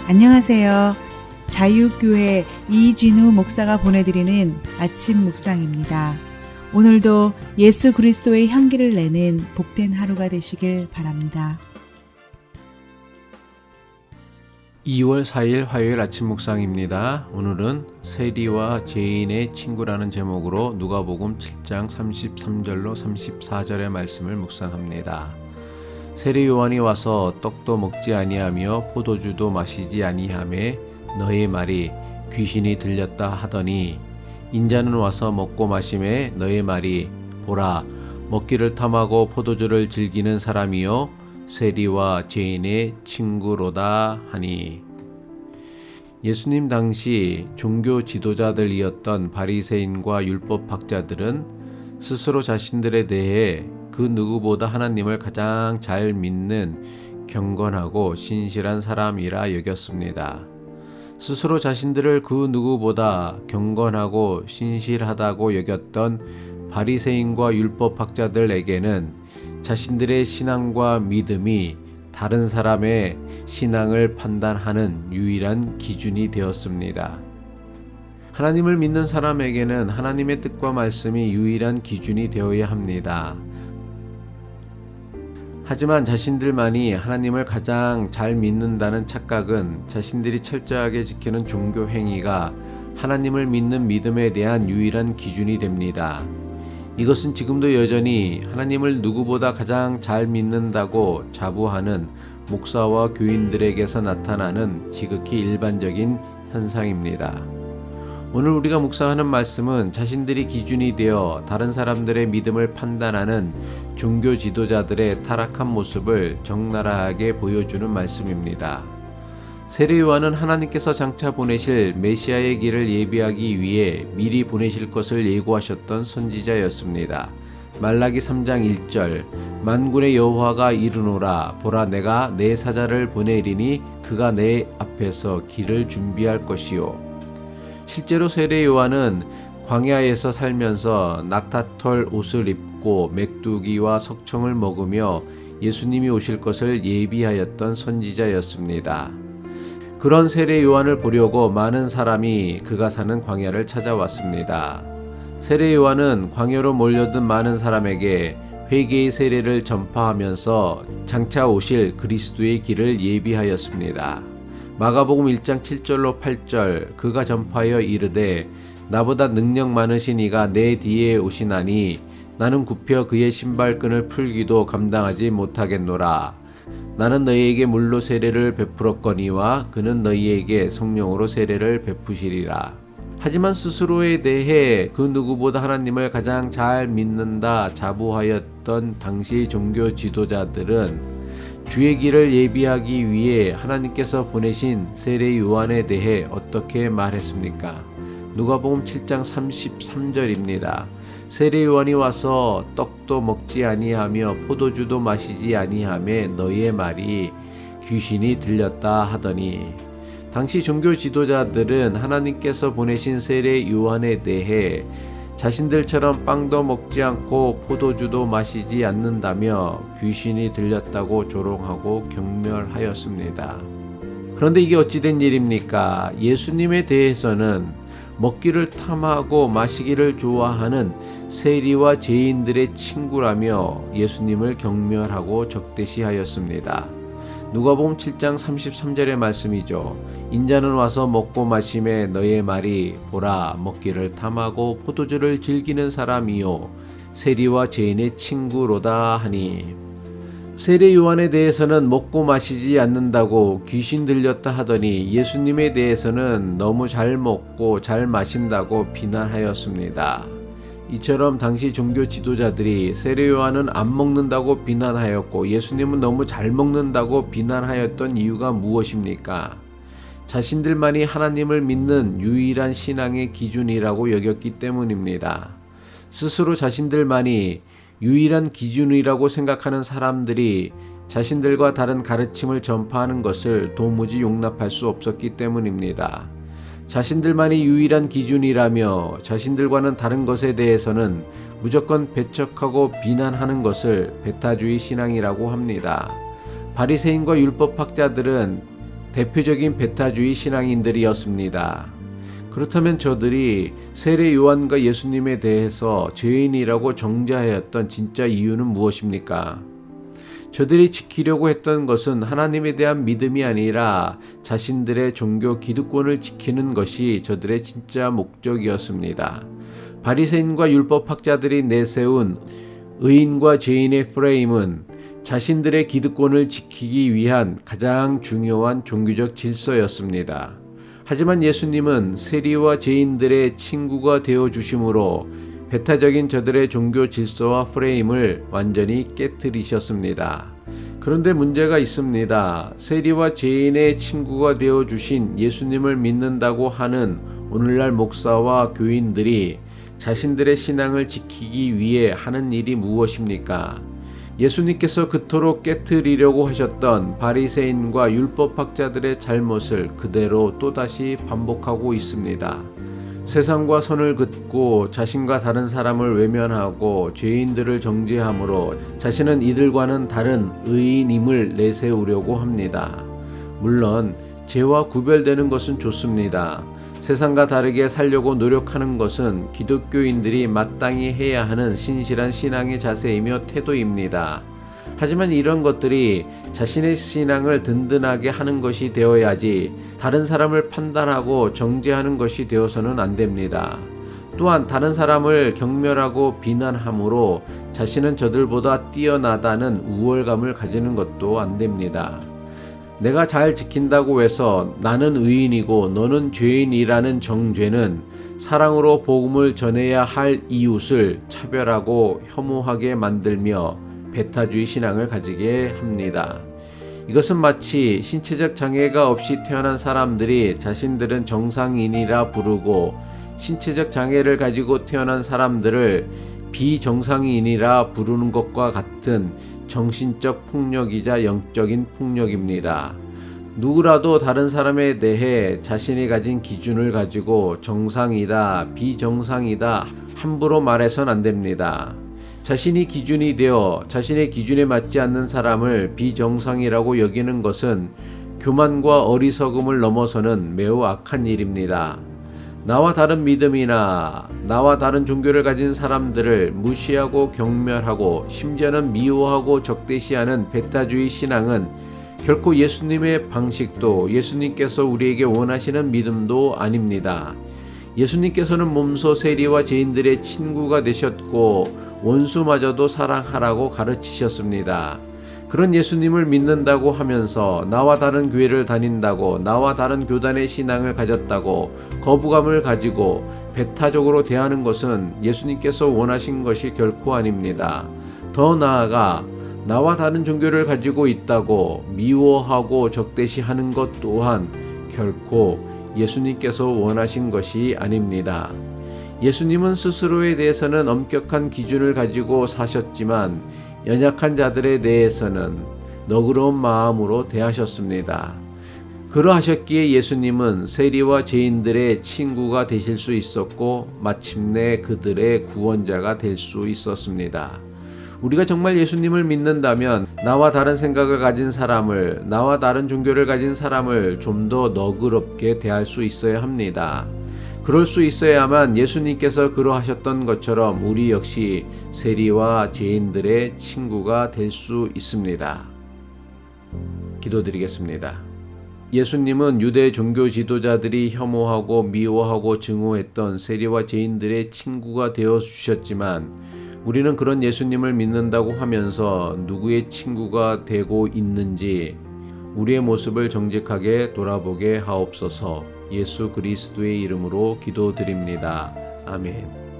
안녕하세요. 자유교회 이진우 목사가 보내드리는 아침 묵상입니다. 오늘도 예수 그리스도의 향기를 내는 복된 하루가 되시길 바랍니다. 2월 4일 화요일 아침 묵상입니다. 오늘은 세리와 죄인의 친구라는 제목으로 누가복음 7장 33절로 34절의 말씀을 묵상합니다. 세리 요한이 와서 떡도 먹지 아니하며 포도주도 마시지 아니하매 너의 말이 귀신이 들렸다 하더니 인자는 와서 먹고 마시매 너의 말이 보라 먹기를 탐하고 포도주를 즐기는 사람이요 세리와 죄인의 친구로다 하니. 예수님 당시 종교 지도자들이었던 바리새인과 율법학자들은 스스로 자신들에 대해 그 누구보다 하나님을 가장 잘 믿는 경건하고 신실한 사람이라 여겼습니다. 스스로 자신들을 그 누구보다 경건하고 신실하다고 여겼던 바리새인과 율법학자들에게는 자신들의 신앙과 믿음이 다른 사람의 신앙을 판단하는 유일한 기준이 되었습니다. 하나님을 믿는 사람에게는 하나님의 뜻과 말씀이 유일한 기준이 되어야 합니다. 하지만 자신들만이 하나님을 가장 잘 믿는다는 착각은 자신들이 철저하게 지키는 종교 행위가 하나님을 믿는 믿음에 대한 유일한 기준이 됩니다. 이것은 지금도 여전히 하나님을 누구보다 가장 잘 믿는다고 자부하는 목사와 교인들에게서 나타나는 지극히 일반적인 현상입니다. 오늘 우리가 묵상하는 말씀은 자신들이 기준이 되어 다른 사람들의 믿음을 판단하는 종교 지도자들의 타락한 모습을 적나라하게 보여주는 말씀입니다. 세례 요한은 하나님께서 장차 보내실 메시아의 길을 예비하기 위해 미리 보내실 것을 예고하셨던 선지자였습니다. 말라기 3장 1절 만군의 여호와가 이르노라 보라 내가 내 사자를 보내리니 그가 내 앞에서 길을 준비할 것이요. 실제로 세례 요한은 광야에서 살면서 낙타털 옷을 입고 메뚜기와 석청을 먹으며 예수님이 오실 것을 예비하였던 선지자였습니다. 그런 세례 요한을 보려고 많은 사람이 그가 사는 광야를 찾아왔습니다. 세례 요한은 광야로 몰려든 많은 사람에게 회개의 세례를 전파하면서 장차 오실 그리스도의 길을 예비하였습니다. 마가복음 1장 7절로 8절 그가 전파하여 이르되 나보다 능력 많으신 이가 내 뒤에 오시나니 나는 굽혀 그의 신발끈을 풀기도 감당하지 못하겠노라. 나는 너희에게 물로 세례를 베풀었거니와 그는 너희에게 성령으로 세례를 베푸시리라. 하지만 스스로에 대해 그 누구보다 하나님을 가장 잘 믿는다 자부하였던 당시 종교 지도자들은 주의 길을 예비하기 위해 하나님께서 보내신 세례 요한에 대해 어떻게 말했습니까? 누가복음 7장 33절입니다. 세례 요한이 와서 떡도 먹지 아니하며 포도주도 마시지 아니하며 너희의 말이 귀신이 들렸다 하더니. 당시 종교 지도자들은 하나님께서 보내신 세례 요한에 대해 자신들처럼 빵도 먹지 않고 포도주도 마시지 않는다며 귀신이 들렸다고 조롱하고 경멸하였습니다. 그런데 이게 어찌된 일입니까? 예수님에 대해서는 먹기를 탐하고 마시기를 좋아하는 세리와 죄인들의 친구라며 예수님을 경멸하고 적대시하였습니다. 누가복음 7장 33절의 말씀이죠. 인자는 와서 먹고 마시매 너의 말이 보라 먹기를 탐하고 포도주를 즐기는 사람이요 세리와 죄인의 친구로다 하니. 세례 요한에 대해서는 먹고 마시지 않는다고 귀신 들렸다 하더니 예수님에 대해서는 너무 잘 먹고 잘 마신다고 비난하였습니다. 이처럼 당시 종교 지도자들이 세례 요한은 안 먹는다고 비난하였고 예수님은 너무 잘 먹는다고 비난하였던 이유가 무엇입니까? 자신들만이 하나님을 믿는 유일한 신앙의 기준이라고 여겼기 때문입니다. 스스로 자신들만이 유일한 기준이라고 생각하는 사람들이 자신들과 다른 가르침을 전파하는 것을 도무지 용납할 수 없었기 때문입니다. 자신들만이 유일한 기준이라며 자신들과는 다른 것에 대해서는 무조건 배척하고 비난하는 것을 배타주의 신앙이라고 합니다. 바리새인과 율법학자들은 대표적인 배타주의 신앙인들이었습니다. 그렇다면 저들이 세례 요한과 예수님에 대해서 죄인이라고 정죄하였던 진짜 이유는 무엇입니까? 저들이 지키려고 했던 것은 하나님에 대한 믿음이 아니라 자신들의 종교 기득권을 지키는 것이 저들의 진짜 목적이었습니다. 바리새인과 율법학자들이 내세운 의인과 죄인의 프레임은 자신들의 기득권을 지키기 위한 가장 중요한 종교적 질서였습니다. 하지만 예수님은 세리와 죄인들의 친구가 되어 주심으로 배타적인 저들의 종교 질서와 프레임을 완전히 깨뜨리셨습니다. 그런데 문제가 있습니다. 세리와 죄인의 친구가 되어 주신 예수님을 믿는다고 하는 오늘날 목사와 교인들이 자신들의 신앙을 지키기 위해 하는 일이 무엇입니까? 예수님께서 그토록 깨뜨리려고 하셨던 바리새인과 율법학자들의 잘못을 그대로 또다시 반복하고 있습니다. 세상과 선을 긋고 자신과 다른 사람을 외면하고 죄인들을 정죄함으로 자신은 이들과는 다른 의인임을 내세우려고 합니다. 물론 죄와 구별되는 것은 좋습니다. 세상과 다르게 살려고 노력하는 것은 기독교인들이 마땅히 해야 하는 신실한 신앙의 자세이며 태도입니다. 하지만 이런 것들이 자신의 신앙을 든든하게 하는 것이 되어야지 다른 사람을 판단하고 정죄하는 것이 되어서는 안 됩니다. 또한 다른 사람을 경멸하고 비난함으로 자신은 저들보다 뛰어나다는 우월감을 가지는 것도 안 됩니다. 내가 잘 지킨다고 해서 나는 의인이고 너는 죄인이라는 정죄는 사랑으로 복음을 전해야 할 이웃을 차별하고 혐오하게 만들며 배타주의 신앙을 가지게 합니다. 이것은 마치 신체적 장애가 없이 태어난 사람들이 자신들은 정상인이라 부르고 신체적 장애를 가지고 태어난 사람들을 비정상인이라 부르는 것과 같은 정신적 폭력이자 영적인 폭력입니다. 누구라도 다른 사람에 대해 자신이 가진 기준을 가지고 정상이다, 비정상이다 함부로 말해선 안 됩니다. 자신이 기준이 되어 자신의 기준에 맞지 않는 사람을 비정상이라고 여기는 것은 교만과 어리석음을 넘어서는 매우 악한 일입니다. 나와 다른 믿음이나 나와 다른 종교를 가진 사람들을 무시하고 경멸하고 심지어는 미워하고 적대시하는 배타주의 신앙은 결코 예수님의 방식도 예수님께서 우리에게 원하시는 믿음도 아닙니다. 예수님께서는 몸소 세리와 죄인들의 친구가 되셨고 원수마저도 사랑하라고 가르치셨습니다. 그런 예수님을 믿는다고 하면서 나와 다른 교회를 다닌다고 나와 다른 교단의 신앙을 가졌다고 거부감을 가지고 배타적으로 대하는 것은 예수님께서 원하신 것이 결코 아닙니다. 더 나아가 나와 다른 종교를 가지고 있다고 미워하고 적대시하는 것 또한 결코 예수님께서 원하신 것이 아닙니다. 예수님은 스스로에 대해서는 엄격한 기준을 가지고 사셨지만 연약한 자들에 대해서는 너그러운 마음으로 대하셨습니다. 그러하셨기에 예수님은 세리와 죄인들의 친구가 되실 수 있었고 마침내 그들의 구원자가 될 수 있었습니다. 우리가 정말 예수님을 믿는다면 나와 다른 생각을 가진 사람을, 나와 다른 종교를 가진 사람을 좀 더 너그럽게 대할 수 있어야 합니다. 그럴 수 있어야만 예수님께서 그러하셨던 것처럼 우리 역시 세리와 죄인들의 친구가 될 수 있습니다. 기도드리겠습니다. 예수님은 유대 종교 지도자들이 혐오하고 미워하고 증오했던 세리와 죄인들의 친구가 되어 주셨지만 우리는 그런 예수님을 믿는다고 하면서 누구의 친구가 되고 있는지 우리의 모습을 정직하게 돌아보게 하옵소서. 예수 그리스도의 이름으로 기도드립니다. 아멘.